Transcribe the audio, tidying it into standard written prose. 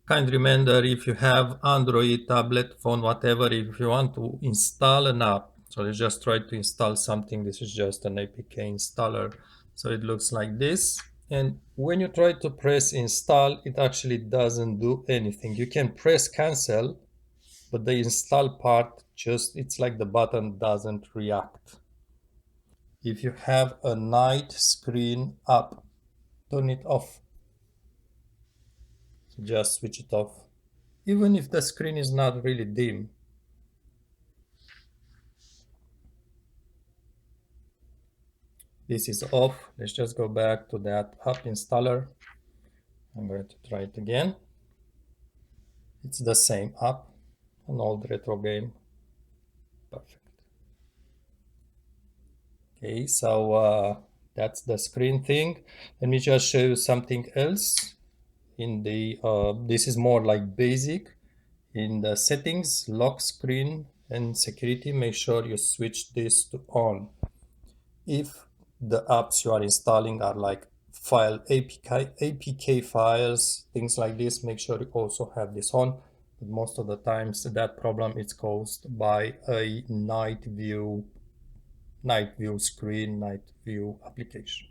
Kind reminder, if you have Android, tablet, phone, whatever, if you want to install an app, so let's just try to install something. This is just an APK installer. So it looks like this. And when you try to press install, it actually doesn't do anything. You can press cancel, but the install part just, it's like the button doesn't react. If you have a night screen up, turn it off. So just switch it off. Even if the screen is not really dim. This is off. Let's just go back to that app installer. I'm going to try it again. It's the same app, an old retro game. Perfect. Okay, so that's the screen thing. Let me just show you something else. In the this is more like basic. In the settings, lock screen and security, make sure you switch this to on. If the apps you are installing are like file APK files, things like this, make sure you also have this on. But most of the times that problem is caused by a night view screen, night view application.